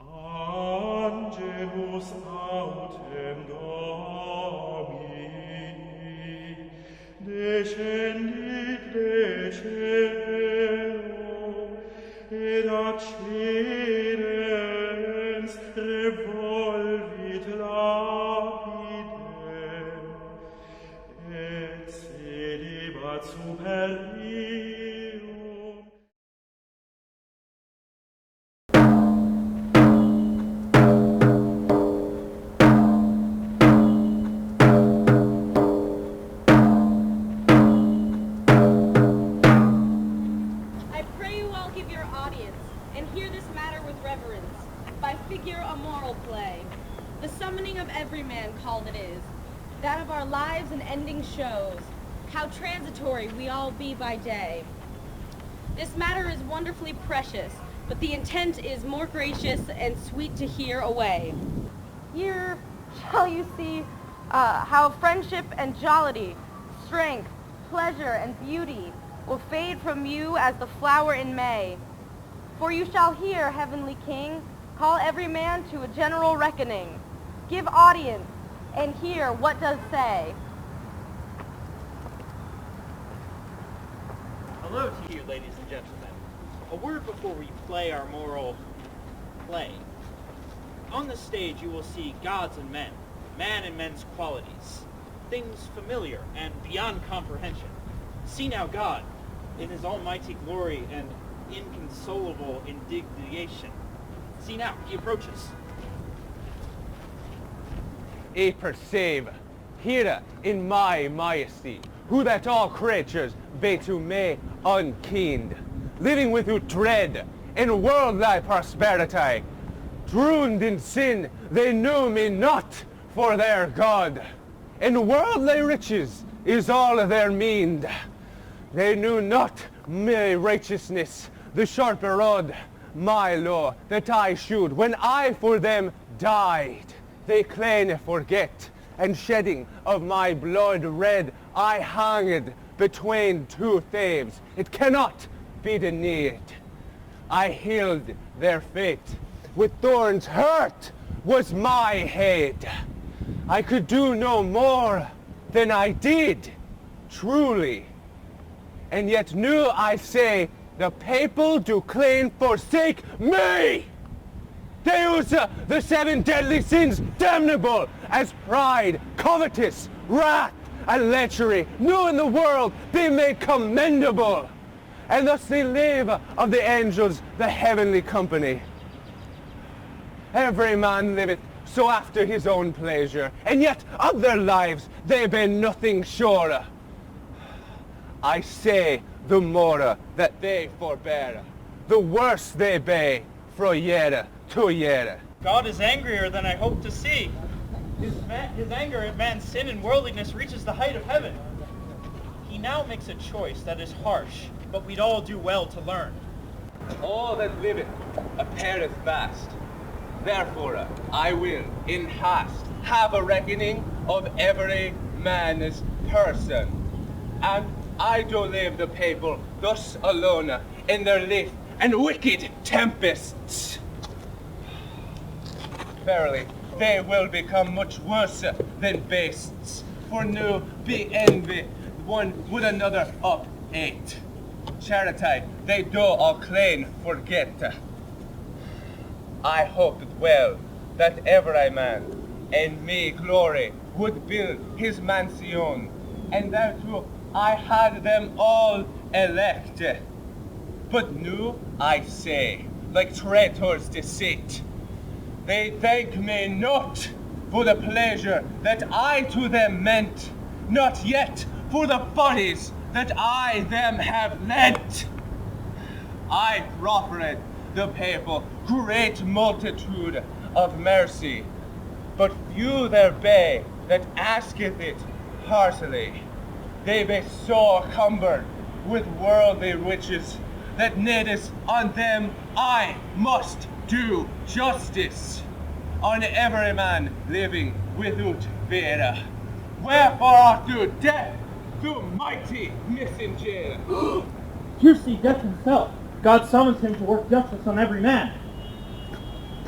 Angelus autem Domini, descendit de cielo, et accidens revolvit lapidem, et sedibat super ium. I pray you all give your audience, and hear this matter with reverence, by figure a moral play. The summoning of Everyman called it is, that of our lives and ending shows, how transitory we all be by day. This matter is wonderfully precious, but the intent is more gracious and sweet to hear away. Here shall you see how friendship and jollity, strength, pleasure, and beauty will fade from you as the flower in May. For you shall hear, heavenly King, call every man to a general reckoning. Give audience, and hear what does say. Hello to you, ladies and gentlemen. A word before we play our moral play. On the stage you will see gods and men, man and men's qualities, things familiar and beyond comprehension. See now God, in his almighty glory and inconsolable indignation. See now, he approaches. I perceive, here in my majesty, who that all creatures be to me unkeened, living without dread in worldly prosperity, drowned in sin, they knew me not for their God. In worldly riches is all their meed. They knew not my righteousness, the sharper rod, my law, that I should, when I for them died. They claim forget, and shedding of my blood red, I hanged between two thieves. It cannot be denied. I healed their fate. With thorns hurt was my head. I could do no more than I did, truly. And yet new I say, the people do claim forsake me. They use the 7 deadly sins damnable as pride, covetous, wrath, and lechery, new in the world be made commendable. And thus they live of the angels the heavenly company. Every man liveth so after his own pleasure, and yet of their lives they be nothing sure. I say the more that they forbear, the worse they be fro year to year. God is angrier than I hoped to see. His anger at man's sin and worldliness reaches the height of heaven. He now makes a choice that is harsh, but we'd all do well to learn. All that liveth appeareth fast. Therefore I will, in haste, have a reckoning of every man's person. And I do leave the people thus alone in their lithe and wicked tempests. Verily, they will become much worse than beasts, for now be envy one with another up hate. Charity they do all claim forget. I hoped well that every man in me glory would build his mansion, and thereto I had them all elect. But now I say, like traitors deceit, they thank me not for the pleasure that I to them meant, not yet for the bodies that I them have lent. I proffered the people great multitude of mercy, but few there be that asketh it heartily. They be so cumbered with worldly riches that needeth on them I must do justice on every man living without fear. Wherefore art thou death, thou mighty messenger? Here see death himself. God summons him to work justice on every man.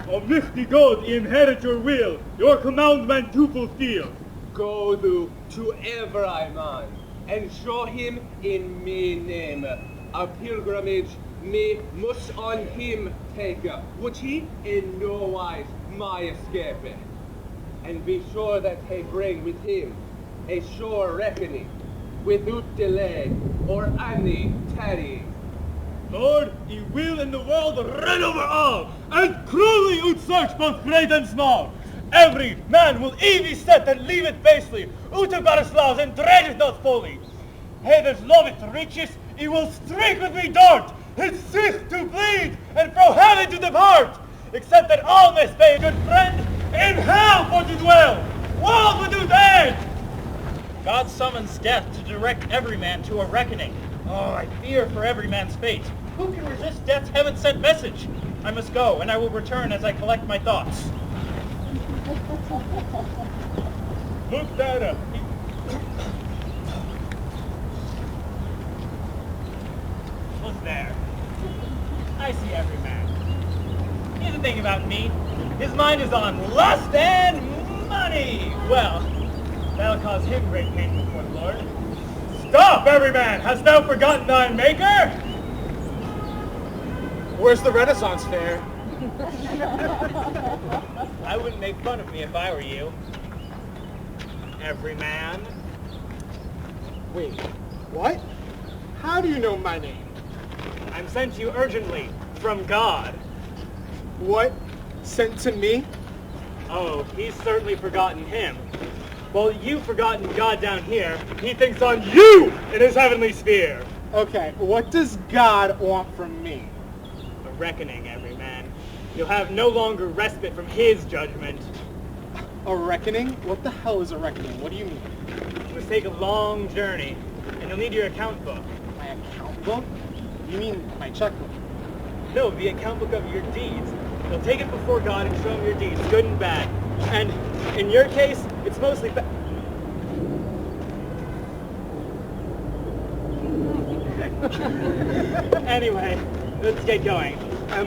Of misty God inherit your will, your commandment to fulfill. Go thou to Everyman, and show him in me name. A pilgrimage me must on him take, which he in no wise my escape. And be sure that he bring with him a sure reckoning, without delay or any tarrying. Lord, he will in the world reign over all, and cruelly out search both great and small. Every man will evie set and leave it basely, out of God's laws and dread it not fully. He that loveth riches, he will streak with me dart, his seek to bleed, and from heaven to depart, except that all may stay a good friend in hell for to dwell, world without end. God summons death to direct every man to a reckoning. Oh, I fear for every man's fate. Who can resist death's heaven-sent message? I must go, and I will return as I collect my thoughts. Look, Dada. Who's there? I see every man. Here's the thing about me. His mind is on lust and money. Well, that'll cause him great pain before the Lord. Stop, every man! Hast thou forgotten thy maker? Where's the Renaissance fair? I wouldn't make fun of me if I were you. Every man. Wait, what? How do you know my name? I'm sent to you urgently from God. What? Sent to me? Oh, he's certainly forgotten him. Well, you've forgotten God down here. He thinks on you in his heavenly sphere. Okay, what does God want from me? A reckoning, every man. You'll have no longer respite from his judgment. A reckoning? What the hell is a reckoning? What do you mean? You must take a long journey, and you'll need your account book. My account book? You mean my checkbook? No, the account book of your deeds. You'll take it before God and show him your deeds, good and bad. And in your case, it's mostly Anyway, let's get going.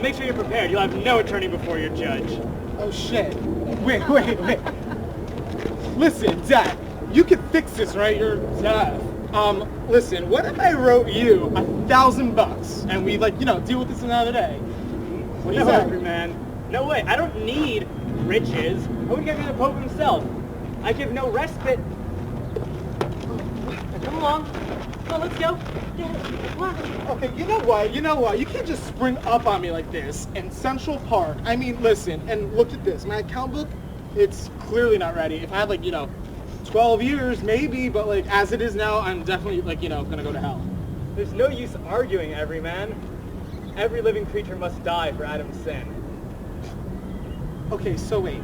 Make sure you're prepared. You'll have no attorney before your judge. Oh shit. Wait. Listen, Dad, you can fix this, right? You're deaf. Listen, what if I wrote you $1,000 and we deal with this another day? What do you No, say? Everyman. No way. I don't need riches. I would get me the Pope himself. I give no respite. Come along. Come on, let's go. Yeah, come on. Okay, you know what? You can't just spring up on me like this in Central Park. I mean, listen, and look at this. My account book, it's clearly not ready. If I had 12 years, maybe, but as it is now, I'm definitely gonna go to hell. There's no use arguing, Everyman. Every living creature must die for Adam's sin. Okay, so wait.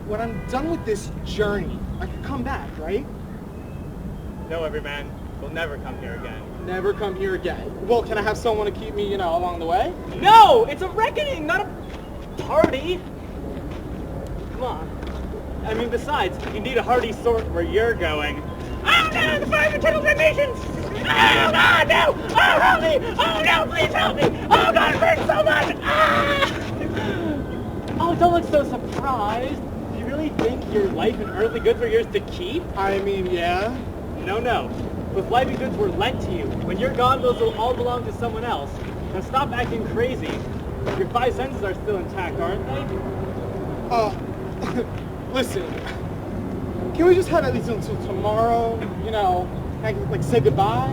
When I'm done with this journey, I could come back, right? No, Everyman. We'll never come here again. Never come here again. Well, can I have someone to keep me, along the way? No! It's a reckoning, not a party! Come on. I mean, besides, you need a hearty sort where you're going. Oh no, the fire of eternal damnations! Oh God, no! Oh, help me! Oh no, please help me! Oh God, it hurts so much! Ah! Oh, don't look so surprised. Do you really think your life and earthly goods are yours to keep? I mean, yeah. No. Those life and goods were lent to you. When you're gone, those will all belong to someone else. Now stop acting crazy. Your 5 senses are still intact, aren't they? Listen. Can we just have at least until tomorrow? I can, say goodbye?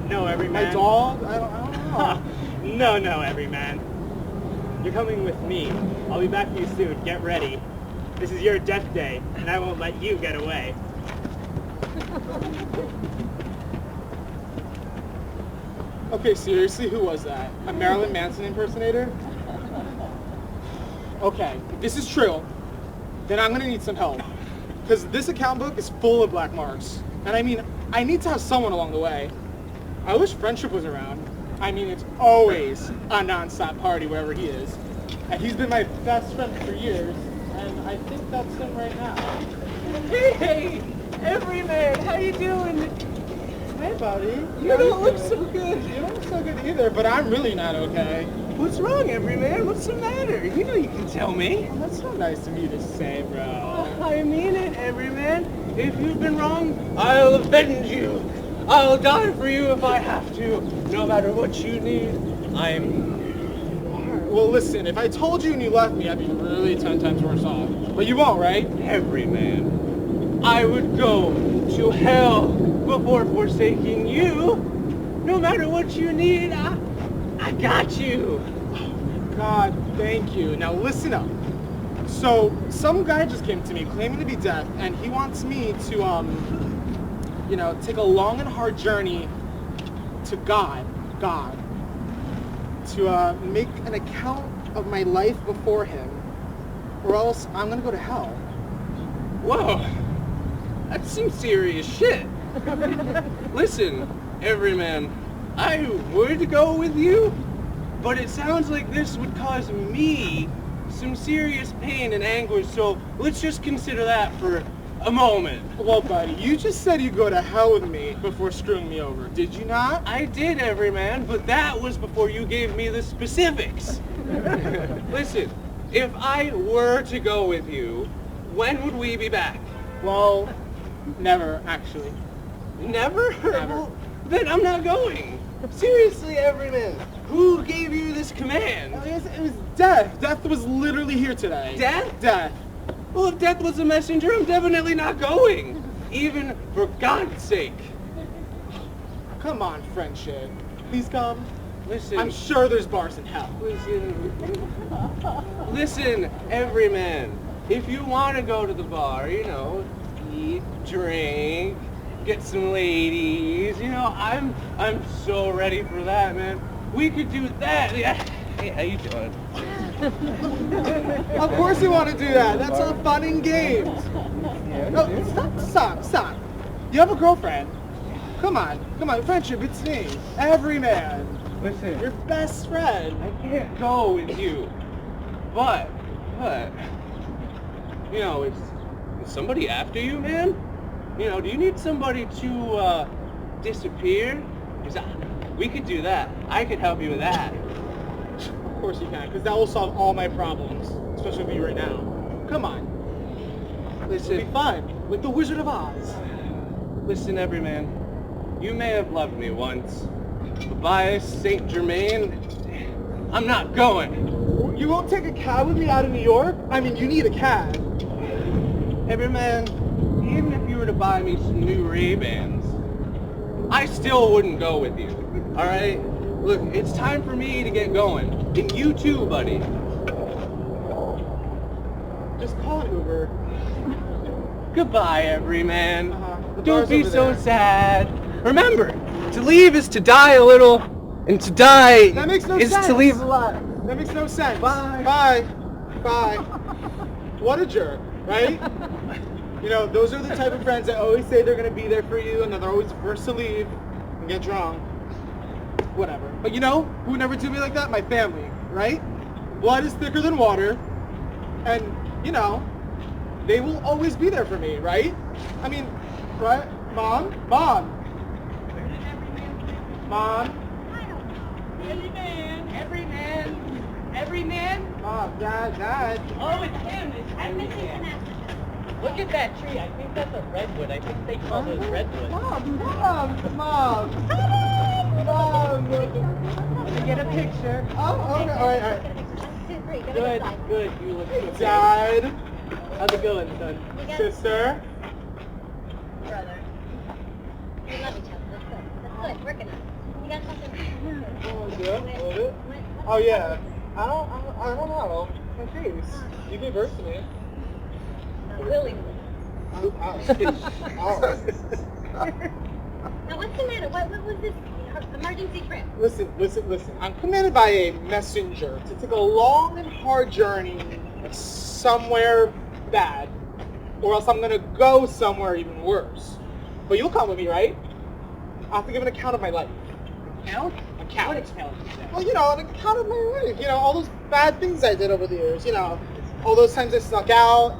No, Everyman. My dog? I don't know. No, Everyman. You're coming with me. I'll be back for you soon. Get ready. This is your death day, and I won't let you get away. Okay, seriously, who was that? A Marilyn Manson impersonator? Okay, if this is true, then I'm gonna need some help. Because this account book is full of black marks. And I mean, I need to have someone along the way. I wish Friendship was around. I mean, it's always a non-stop party wherever he is. And he's been my best friend for years, and I think that's him right now. Hey, Everyman, how you doing? Hey, buddy. You don't look so good. You don't look so good either, but I'm really not okay. What's wrong, Everyman? What's the matter? You know you can tell me. Oh, that's so nice of you to say, bro. I mean it, Everyman. If you've been wrong, I'll avenge you. I'll die for you if I have to. No matter what you need, I'm... Well, listen, if I told you and you left me, I'd be really 10 times worse off. But you won't, right? Everyman. I would go to hell before forsaking you. No matter what you need, I got you. God, thank you. Now listen up. So, some guy just came to me claiming to be deaf, and he wants me to, take a long and hard journey to God, to make an account of my life before him, or else I'm gonna go to hell. Whoa, that's some serious shit. Listen, Everyman, I would go with you, but it sounds like this would cause me some serious pain and anguish, so let's just consider that for a moment. Well, buddy, you just said you'd go to hell with me before screwing me over, did you not? I did, Everyman, but that was before you gave me the specifics. Listen, if I were to go with you, when would we be back? Well, never, actually. Never? Never. Well, then I'm not going. Seriously, Everyman, who gave you this command? It was Death. Death was literally here today. Death? Death. Well, if Death was a messenger, I'm definitely not going. Even for God's sake. Come on, friendship. Please come. Listen. I'm sure there's bars in hell. Listen, Everyman. If you want to go to the bar, eat, drink, get some ladies, I'm so ready for that, man. We could do that. Yeah. Hey, how you doing? Of course you want to do that. That's all fun and games. No, stop. You have a girlfriend. Come on. Friendship, it's me. Everyman. Listen. Your best friend. I can't go with you. But, is somebody after you, man? Do you need somebody to disappear? We could do that. I could help you with that. Of course you can, because that will solve all my problems, especially with you right now. Come on. Listen. It'll be fun, like the Wizard of Oz. Listen, Everyman. You may have loved me once, but by Saint Germain, I'm not going. You won't take a cab with me out of New York? I mean, you need a cab. Everyman, even if you were to buy me some new Ray-Bans, I still wouldn't go with you, all right? Look, it's time for me to get going. And you too, buddy. Just call an Uber. Goodbye, Everyman. The Don't bar's be over so there. sad. Remember, to leave is to die a little, and to die That makes no is sense. to leave a lot. That makes no sense. Bye. Bye. What a jerk, right? Those are the type of friends that always say they're going to be there for you, and then they're always first to leave and get drunk. Whatever. But who never do me like that? My family, right? Blood is thicker than water, and, they will always be there for me, right? I mean, right? Mom? Mom? Everyman. Mom, Dad. Oh, it's him. It's Everyman. Look at that tree. I think that's a redwood. I think they call those redwoods. Mom. Let me get a picture. Oh, okay. All right. Good. You look good. Dad. How's it going, son? Sister. Brother. We love each other. That's good. Working on it. You got something? Oh yeah. I don't know. My face. You gave birth to me. Willingly. Ow. Now what's the matter? What was this emergency trip? Listen. I'm commanded by a messenger to take a long and hard journey somewhere bad, or else I'm gonna go somewhere even worse. But you'll come with me, right? I have to give an account of my life. Account? Account. What account is that? Well, an account of my life. All those bad things I did over the years. All those times I snuck out.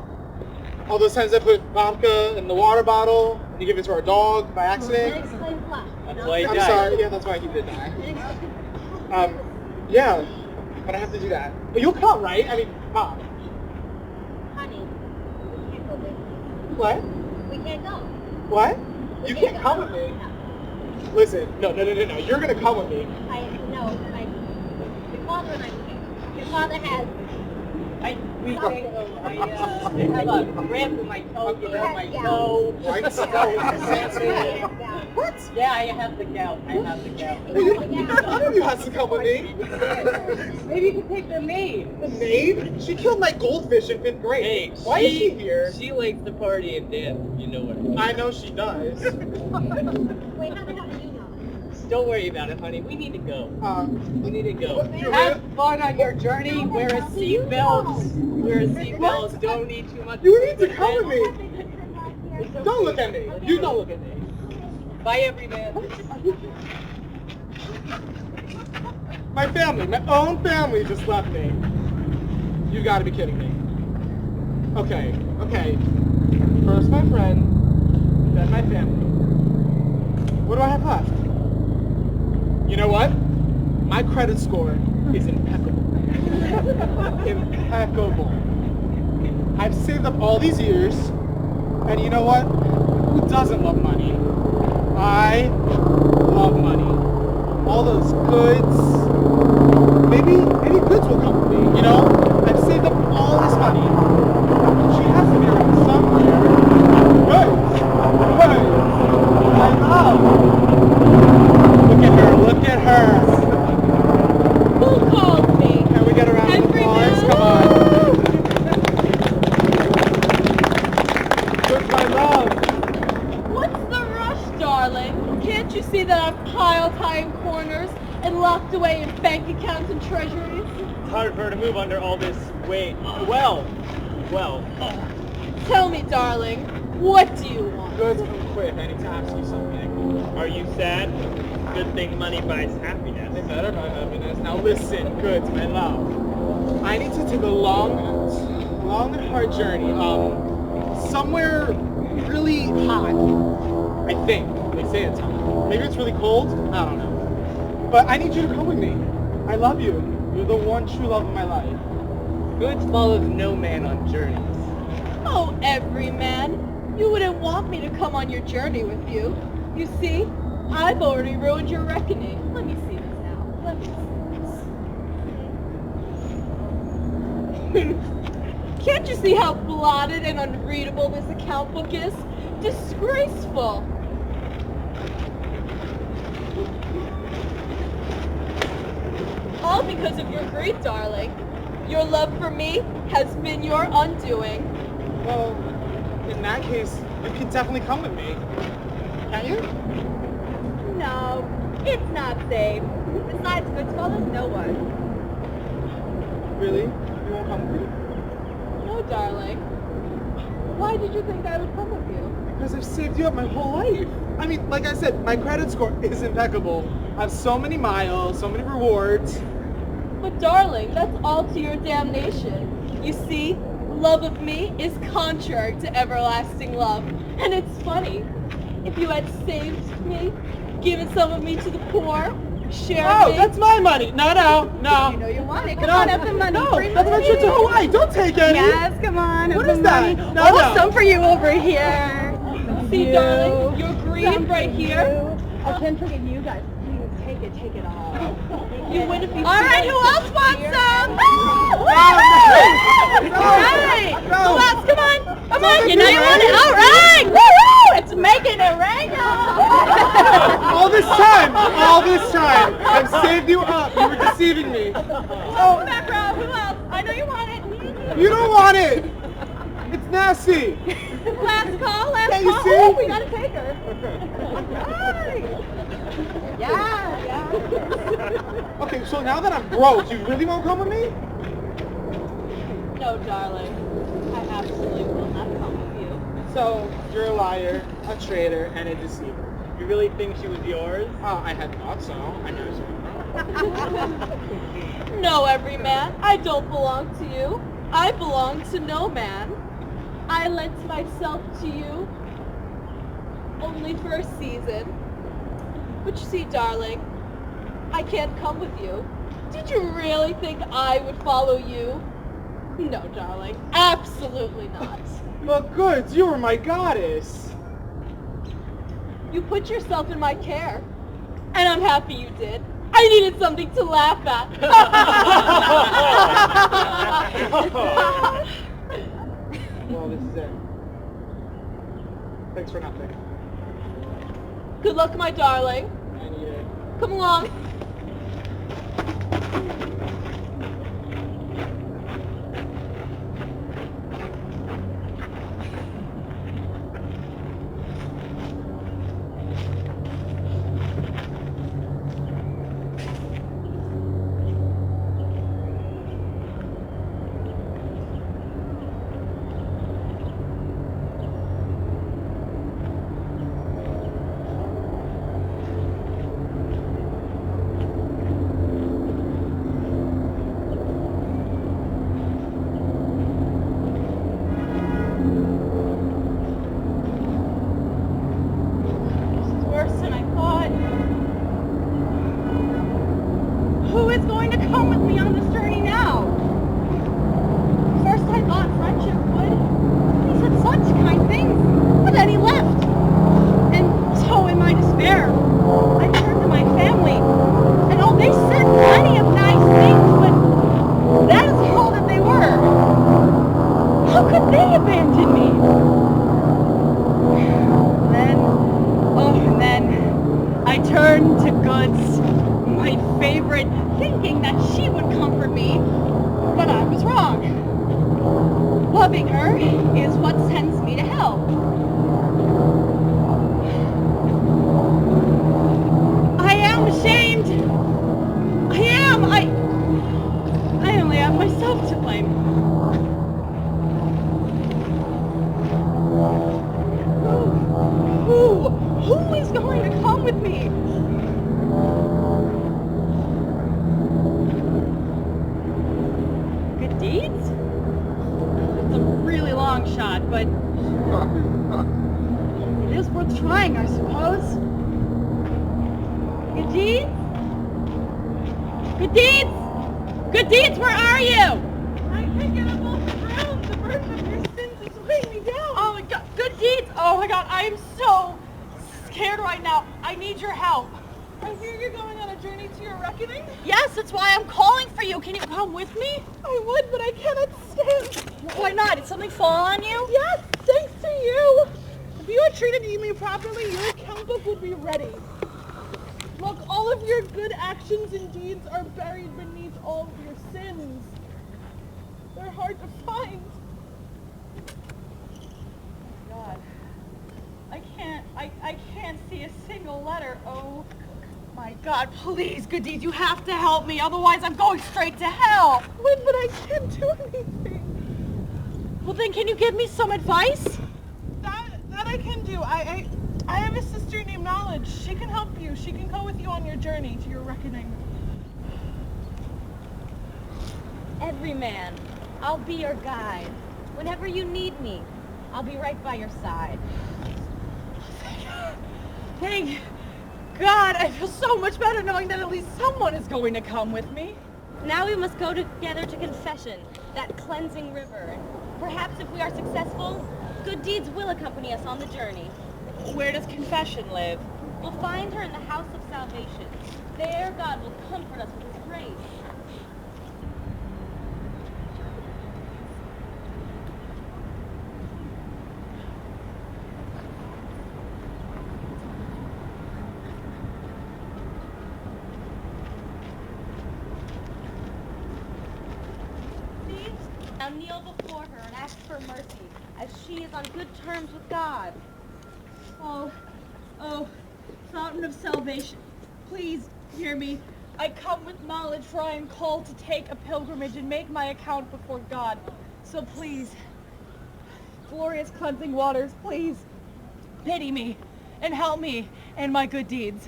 All those times I put vodka in the water bottle and you give it to our dog by accident. That explains a lot. That's why he I'm died. sorry. Yeah, that's why he did die. Yeah, but I have to do that. But you'll come, right? I mean, Mom. Honey, we can't go with you. What? We can't go. What? We You can't come with me. Listen, no. You're gonna come with me. Your father and I can't. Your father has. We can't go. I have a cramp in my toe. You know, my toe. What? Yeah, I have the gout. None of you has to come with me. Maybe you can take the maid. The maid? She killed my goldfish in 5th grade. Hey, why is she here? She likes to party and dance. You know what? I know she does. Wait, how the hell do you know? Don't worry about it, honey. We need to go. We need to go. You Have fun on your journey. Wear a seatbelt. Wear a seatbelt. Don't eat too much. You need to come with me. Don't look at me. You don't look at me. Bye, Everyman. My family, my own family just left me. You gotta be kidding me. Okay. First my friend, then my family. What do I have left? You know what? My credit score is impeccable. Impeccable. I've saved up all these years, and you know what? Who doesn't love money? I love money. All those goods. Maybe goods will come with me, you know? I've saved up all this money. She has to be around somewhere. Goods! I love! Look at her! Who called me? Can we get around the Everyman. cars? Come on. Goods, my love. What's the rush, darling? Can't you see that I've piled high in corners and locked away in bank accounts and treasuries? It's hard for her to move under all this weight. Well. Tell me, darling, what do you want? Goods come quick. I need to ask you something. Are you sad? Good thing money buys happiness. They better buy happiness. Now listen, Goods, my love. I need to take a long and hard journey. Somewhere really hot. I think. They say it's hot. Maybe it's really cold. I don't know. But I need you to come with me. I love you. You're the one true love of my life. Goods follows no man on journeys. Oh, Everyman, you wouldn't want me to come on your journey with you. You see, I've already ruined your reckoning. Let me see this now. Let me see this. Can't you see how blotted and unreadable this account book is? Disgraceful. All because of your greed, darling. Your love for me has been your undoing. Well, in that case, you can definitely come with me. Can't you? No, it's not safe. Besides, Goods follows no one. Really? You won't come with me? No, darling. Why did you think I would come with you? Because I've saved you up my whole life. I mean, like I said, my credit score is impeccable. I have so many miles, so many rewards. But darling, that's all to your damnation. You see, love of me is contrary to everlasting love. And it's funny. If you had saved me, given some of me to the poor, shared Oh, me... that's my money. No. You know you want it. Come on, have some money. No, Bring that's my money. trip to Hawaii. Don't take any. Yes, come on. What have is some that? money. No. Some for you over here. See, darling, your greed right here. I can't forget you guys. Please take it all. You wouldn't be. All right, who else wants some? No. All right. Who else? Come on. You know you want it. All right. Woo-hoo! It's making it rain. All this time, I've saved you up. You were deceiving me. Oh, back row. Who else? I know you want it. You don't want it. It's nasty. Last call. Can't you see? Oh, we gotta take her. Right. Yeah. Okay, so now that I'm broke, you really won't come with me? No, darling. I absolutely will not come with you. So, you're a liar, a traitor, and a deceiver. You really think she was yours? I had thought so. I know so. No, Everyman, I don't belong to you. I belong to no man. I lent myself to you only for a season. But you see, darling, I can't come with you. Did you really think I would follow you? No, darling, absolutely not. But Goods, you were my goddess. You put yourself in my care, and I'm happy you did. I needed something to laugh at. Well, this is it. Thanks for nothing. Good luck, my darling. I need it. Come along. Loving her is what sends me to hell. I am ashamed. I am. I only have myself to blame. Who is going to come with me? Good deeds? It's a really long shot, but it is worth trying, I suppose. Good deeds? Good deeds? Good deeds, where are you? I can't get up off the ground. The burden of your sins is weighing me down. Oh my God, good deeds. Oh my God, I am so scared right now. I need your help. I hear you're going on a journey to your reckoning? Yes, that's why I'm calling for you. Can you come with me? I would, but I cannot stand. Why not? Did something fall on you? Yes, thanks to you. If you had treated me properly, your account book would be ready. Look, all of your good actions and deeds are buried beneath all of your sins. They're hard to find. Oh God. I can't see a single letter. Oh my God, please, good deeds, you have to help me, otherwise I'm going straight to hell. But I can't do anything. Well then, can you give me some advice? That I can do. I have a sister named Knowledge. She can help you. She can go with you on your journey to your reckoning. Everyman, I'll be your guide. Whenever you need me, I'll be right by your side. Thank God, I feel so much better knowing that at least someone is going to come with me. Now we must go together to confession, that cleansing river. Perhaps if we are successful, good deeds will accompany us on the journey. Where does confession live? We'll find her in the house of salvation. There God will comfort us with his grace. Now kneel before her and ask for mercy, as she is on good terms with God. Oh, fountain of salvation, please hear me. I come with knowledge, for I am called to take a pilgrimage and make my account before God. So please, glorious cleansing waters, please pity me and help me in my good deeds.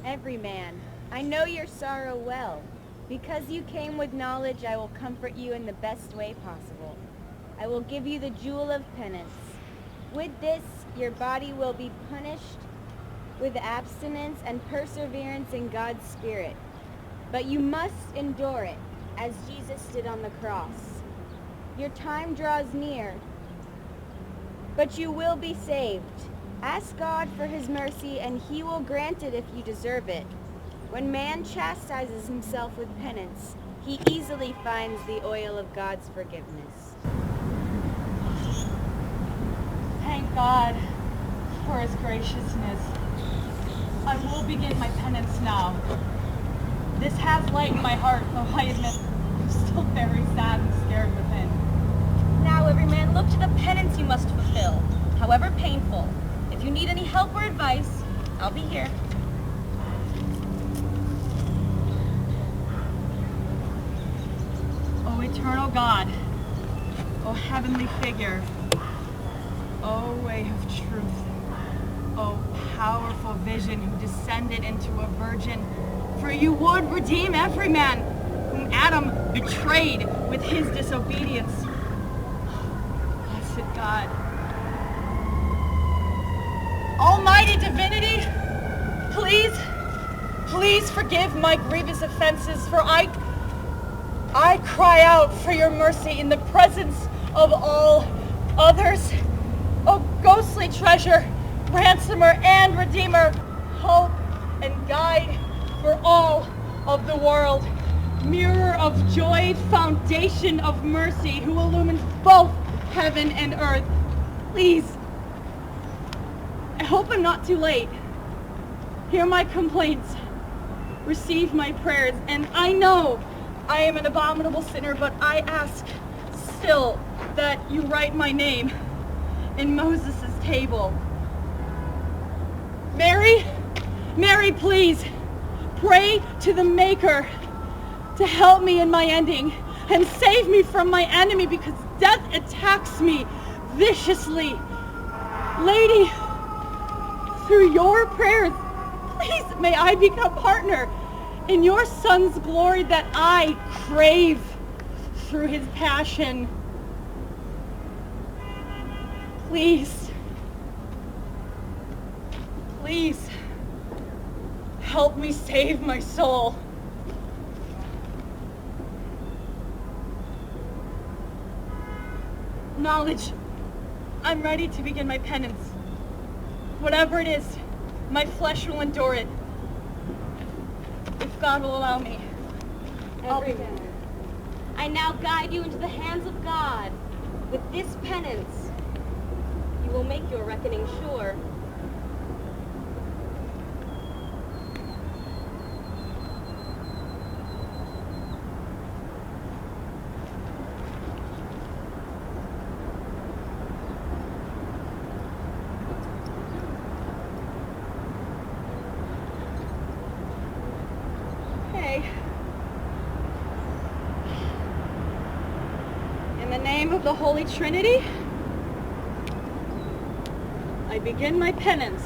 Everyman, I know your sorrow well. Because you came with knowledge, I will comfort you in the best way possible. I will give you the jewel of penance. With this, your body will be punished with abstinence and perseverance in God's Spirit. But you must endure it, as Jesus did on the cross. Your time draws near, but you will be saved. Ask God for his mercy, and he will grant it if you deserve it. When man chastises himself with penance, he easily finds the oil of God's forgiveness. Thank God for his graciousness. I will begin my penance now. This has lightened my heart, though I admit I'm still very sad and scared within. Now, Everyman, look to the penance you must fulfill, however painful. If you need any help or advice, I'll be here. O eternal God, O heavenly figure, O way of truth, O powerful vision who descended into a virgin, for you would redeem every man whom Adam betrayed with his disobedience. Blessed God, Almighty Divinity, please forgive my grievous offenses, for I cry out for your mercy in the presence of all others. O ghostly treasure, ransomer and redeemer, hope and guide for all of the world, mirror of joy, foundation of mercy, who illumines both heaven and earth. Please, I hope I'm not too late. Hear my complaints, receive my prayers, and I know I am an abominable sinner, but I ask still that you write my name in Moses' table. Mary, please, pray to the Maker to help me in my ending and save me from my enemy, because death attacks me viciously. Lady, through your prayers, please may I become partner in your Son's glory that I crave through his passion. Please, help me save my soul. Knowledge, I'm ready to begin my penance. Whatever it is, my flesh will endure it. If God will allow me. Everyman, I now guide you into the hands of God. With this penance, you will make your reckoning sure. In the name of the Holy Trinity, I begin my penance.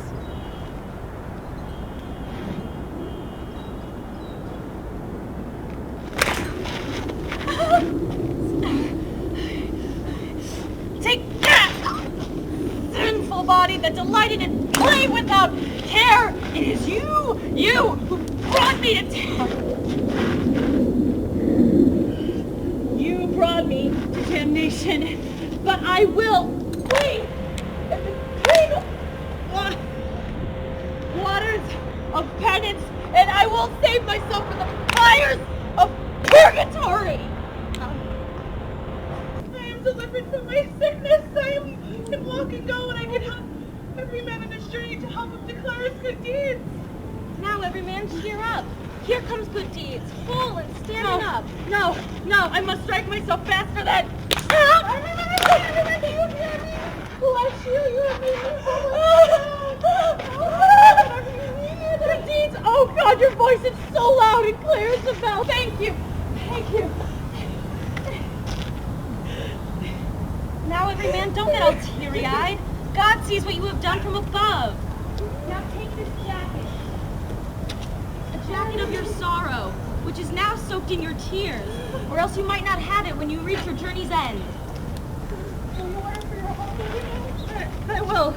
Take that, sinful body that delighted in play without care. It is you who brought me to You brought me to damnation, but I will wait in the cradle waters of penance, and I will save myself from the fires of purgatory. I am delivered from my sickness. I am walking go, and I can help every man in this journey to help him declare his good deeds. Now, Everyman, cheer up. Here comes good deeds, full and standing up. No, I must strike myself faster than... Bless you, you have made me Good deeds, oh God, your voice is so loud and clear as a bell. Thank you. Now, Everyman, don't get all teary-eyed. God sees what you have done from above. Now take this jacket. A jacket of your sorrow, which is now soaked in your tears, or else you might not have it when you reach your journey's end. Will you order for your home? I will.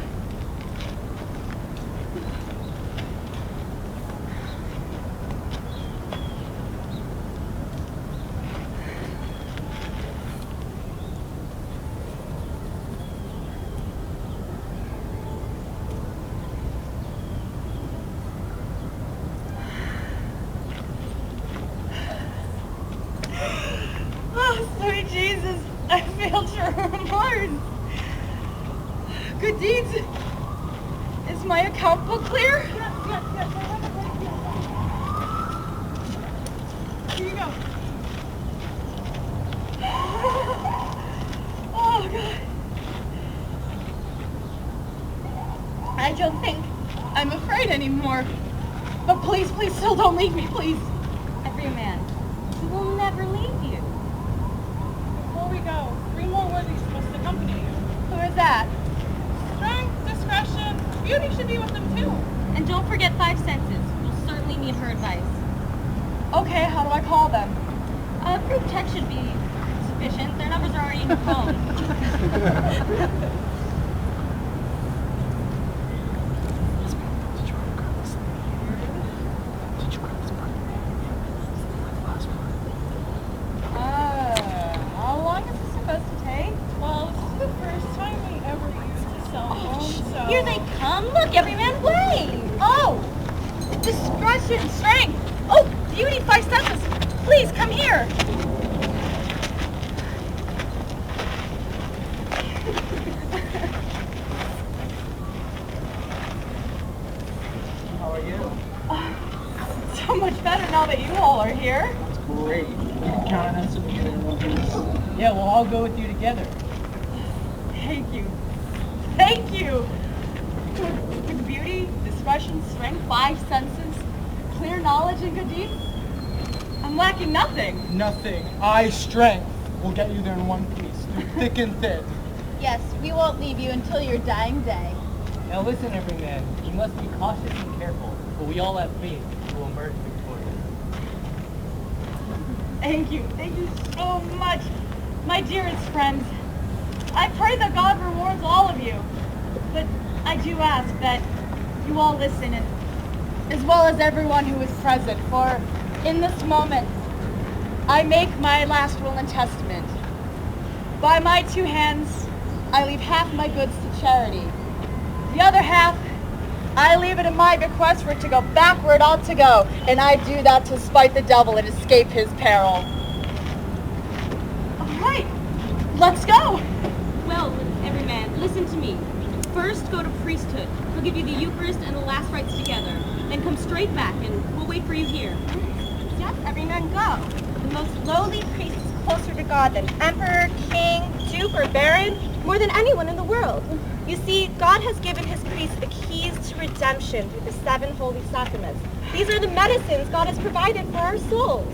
I failed your remorse. Good deeds. Is my account book clear? Yes. I have it right here. Here you go. Oh, God. I don't think I'm afraid anymore. But please, still don't leave me, please. Everyman, we will never leave you. Before we go, 3 more worthies must accompany you. Who is that? Strength, discretion, beauty should be with them too. And don't forget 5 senses. You'll certainly need her advice. Okay, how do I call them? Group text should be sufficient. Their numbers are already in your phone. How long is this supposed to take? Well, this is the first time we ever used a cell phone, so... Here they come. Look, Everyman, wave. Oh! Discretion, strength! Oh, beauty, 5 senses! Please, come here! How are you? So much better now that you all are here. That's great. You can count on us if we get in one piece. Yeah, we'll all go with you together. Thank you. Thank you! With beauty, discretion, strength, 5 senses, clear knowledge, and good deeds, I'm lacking nothing. Nothing. Strength will get you there in one piece, through thick and thin. Yes, we won't leave you until your dying day. Now listen, Everyman. You must be cautious and careful, but we all have faith we'll emerge victorious. Thank you so much, my dearest friends. I pray that God rewards all of you, but I do ask that you all listen, and as well as everyone who is present, for in this moment, I make my last will and testament. By my 2 hands, I leave half my goods to charity. The other half, I leave it in my bequest for it to go back where it ought to go, and I do that to spite the devil and escape his peril. All right, let's go. Well, Everyman, listen to me. First, go to priesthood. He'll give you the Eucharist and the last rites together. Then come straight back, and we'll wait for you here. Yes, Everyman, go. The most lowly priest is closer to God than emperor, king, duke, or baron, more than anyone in the world. You see, God has given his priests the keys to redemption through the 7 holy sacraments. These are the medicines God has provided for our souls.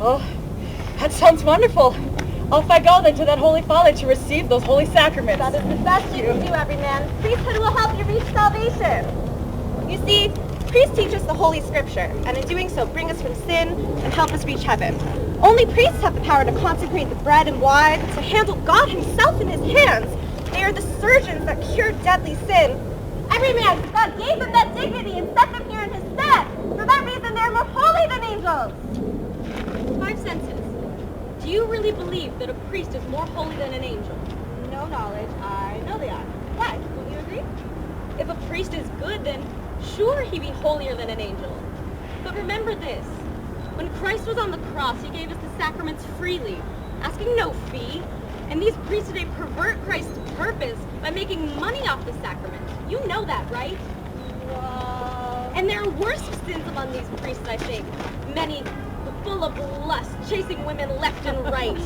Oh, that sounds wonderful. Off I go then to that Holy Father to receive those holy sacraments. That is the best you can do, Everyman. Priesthood will help you reach salvation. You see, priests teach us the Holy Scripture, and in doing so bring us from sin and help us reach heaven. Only priests have the power to consecrate the bread and wine, to handle God himself in his hands. They are the surgeons that cure deadly sin. Everyman, God gave them that dignity and set them here in his stead. For that reason, they are more holy than angels. 5 senses. Do you really believe that a priest is more holy than an angel? No knowledge, I know they are. Why? Won't you agree? If a priest is good, then sure he'd be holier than an angel. But remember this. When Christ was on the cross, he gave us the sacraments freely, asking no fee. And these priests today pervert Christ's purpose by making money off the sacraments. You know that, right? Whoa. And there are worse sins among these priests, I think. Many full of lust, chasing women left and right.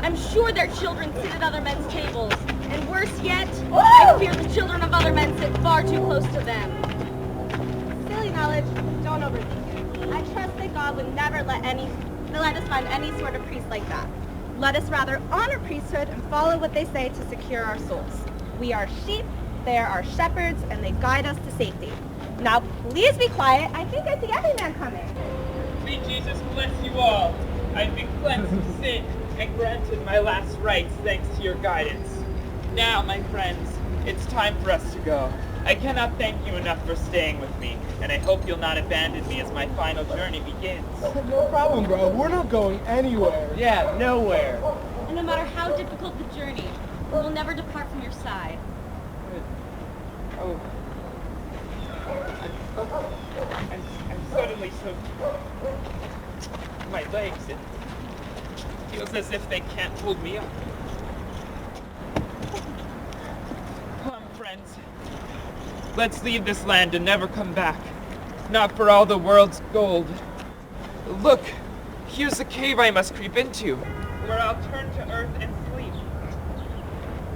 I'm sure their children sit at other men's tables. And worse yet, I fear the children of other men sit far too close to them. Silly knowledge, don't overthink it. I trust that God would never let us find any sort of priest like that. Let us rather honor priesthood and follow what they say to secure our souls. We are sheep, they are our shepherds, and they guide us to safety. Now, please be quiet. I think I see Everyman coming. May Jesus bless you all. I've been cleansed of sin and granted my last rites thanks to your guidance. Now, my friends, it's time for us to go. I cannot thank you enough for staying with me, and I hope you'll not abandon me as my final journey begins. No problem, bro. We're not going anywhere. Yeah, nowhere. And no matter how difficult the journey, we will never depart from your side. Oh. I'm suddenly so... My legs, it feels as if they can't hold me up. friends. Let's leave this land and never come back. Not for all the world's gold. Look, here's the cave I must creep into, where I'll turn to earth and sleep.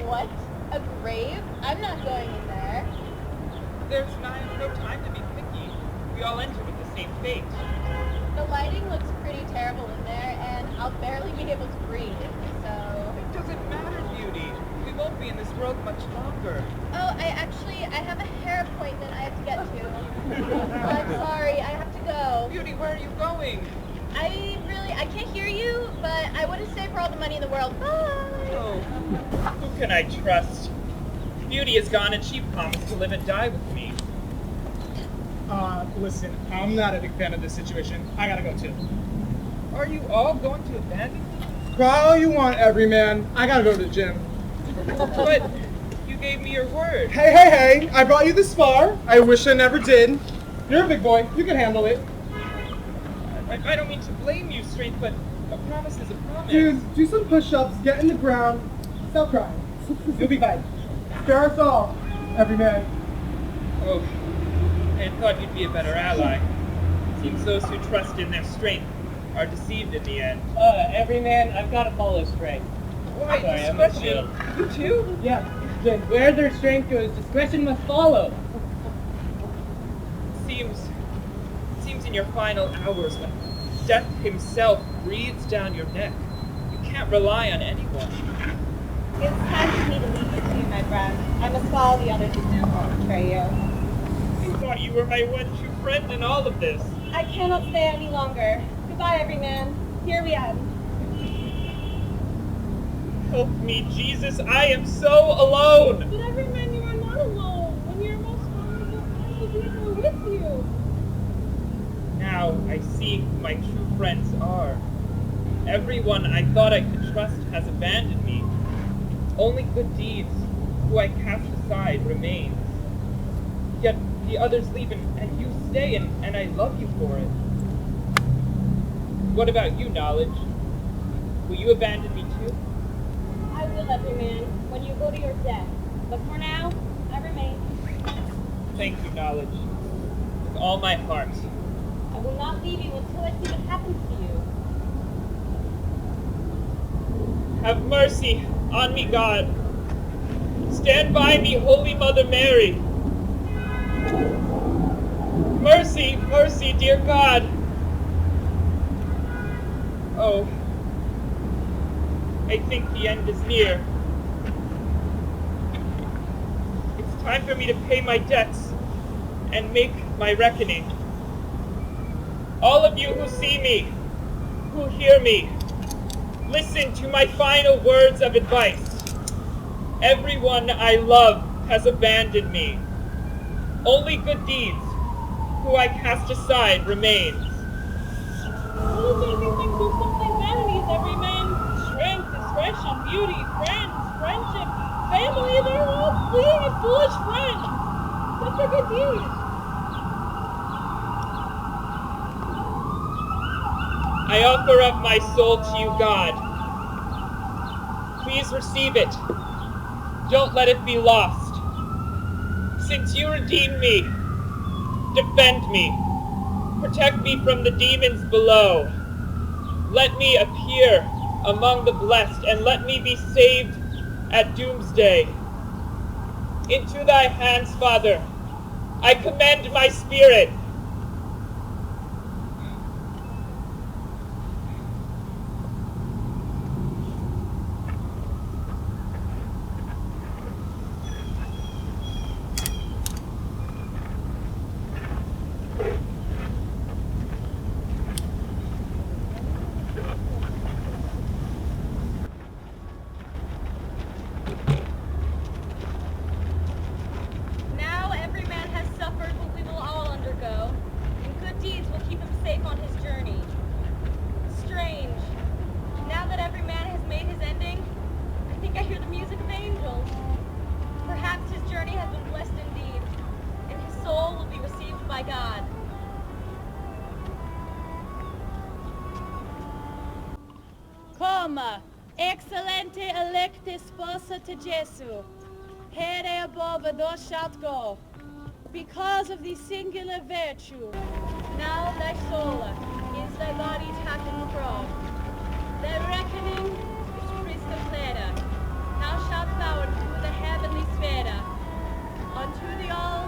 What? A grave? I'm not going in there. There's no time to be picky. We all enter with the same fate. The lighting looks pretty terrible in there, and I'll barely be able to breathe, so... It doesn't matter, Beauty. We won't be in this world much longer. Oh, I have a hair appointment I have to get to. I'm sorry, I have to go. Beauty, where are you going? I can't hear you, but I wouldn't stay for all the money in the world. Bye! Oh, who can I trust? Beauty is gone and she promised to live and die with me. Listen, I'm not a big fan of this situation. I gotta go too. Are you all going to abandon me? Cry all you want, Everyman. I gotta go to the gym. But you gave me your word. Hey, I brought you this far. I wish I never did. You're a big boy. You can handle it. I don't mean to blame you, Strength, but a promise is a promise. Dude, do some push-ups, get in the ground, stop crying. You'll be fine. Spare us all, Everyman. Oh, I thought you'd be a better ally. Seems those who trust in their strength are deceived in the end. Everyman, I've got to follow strength. Why, Sorry, I'm discretion? You too? Yeah, where their strength goes, discretion must follow. Seems in your final hours when death himself breathes down your neck, you can't rely on anyone. It's time for me to leave you two, my friend. I must follow the others and not betray you. I thought you were my one true friend in all of this. I cannot stay any longer. Goodbye, Everyman. Here we end. Help me, Jesus, I am so alone! But Everyman, you are not alone. When you're most vulnerable, I will be there with you. Now I see who my true friends are. Everyone I thought I could trust has abandoned me. Only good deeds, who I cast aside, remains. Yet the others leave and you stay, and I love you for it. What about you, Knowledge? Will you abandon me too? I will, Everyman, when you go to your death. But for now, I remain. Thank you, Knowledge. With all my heart. I will not leave you until I see what happens to you. Have mercy on me, God. Stand by me, Holy Mother Mary. Mercy, mercy, dear God. Oh, I think the end is near. It's time for me to pay my debts and make my reckoning. All of you who see me, who hear me, listen to my final words of advice. Everyone I love has abandoned me. Only good deeds, who I cast aside, remains. Those everything do simply vanities, Everyman. Strength, discretion, beauty, friends, friendship, family, they're all fleeing and foolish friends. Such are good deeds. I offer up my soul to you, God. Please receive it. Don't let it be lost. Since you redeemed me, defend me. Protect me from the demons below. Let me appear among the blessed, and let me be saved at doomsday. Into thy hands, Father, I commend my spirit. Now Everyman has suffered what we will all undergo, and good deeds will keep him safe on his journey. Strange. Now that Everyman has made his ending, I think I hear the music of angels. Perhaps his journey has been blessed indeed, and his soul will be received by God. Coma, excelente electe sposa te Jesu. Here above thou shalt go, because of the singular virtue. Now thy soul is thy body taken from. Thy reckoning is crystal clear. Now shalt thou into the heavenly sphere, unto the all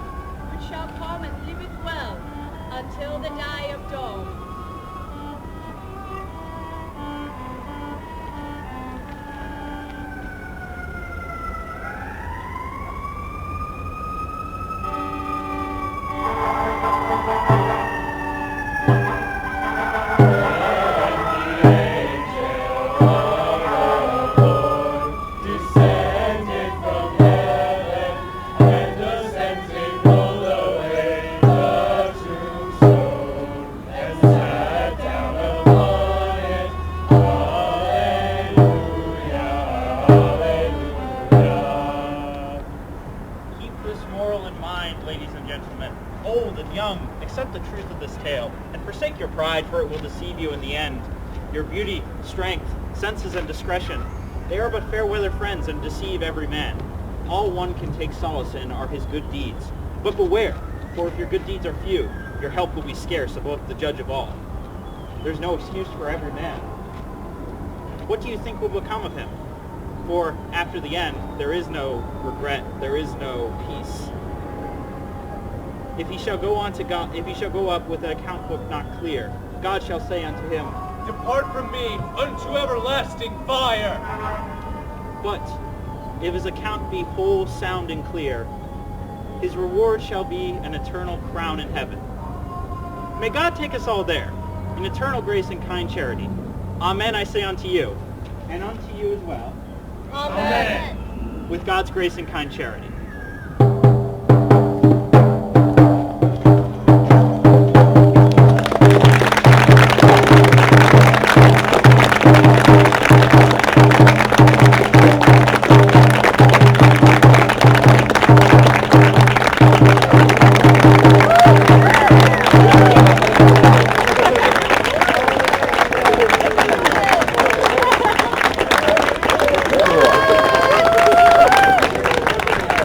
which shall come and liveth well until the day of dawn. Keep this moral in mind, ladies and gentlemen. Old and young, accept the truth of this tale, and forsake your pride, for it will deceive you in the end. Your beauty, strength, senses, and discretion, they are but fair weather friends and deceive every man. All one can take solace in are his good deeds. But beware, for if your good deeds are few, your help will be scarce above the judge of all. There's no excuse for every man. What do you think will become of him? For after the end, there is no regret, there is no peace. If he shall go on to God, if he shall go up with an account book not clear, God shall say unto him, Depart from me unto everlasting fire. But if his account be whole, sound, and clear, his reward shall be an eternal crown in heaven. May God take us all there, in eternal grace and kind charity. Amen, I say unto you, and unto you as well. Amen. With God's grace and kind charity.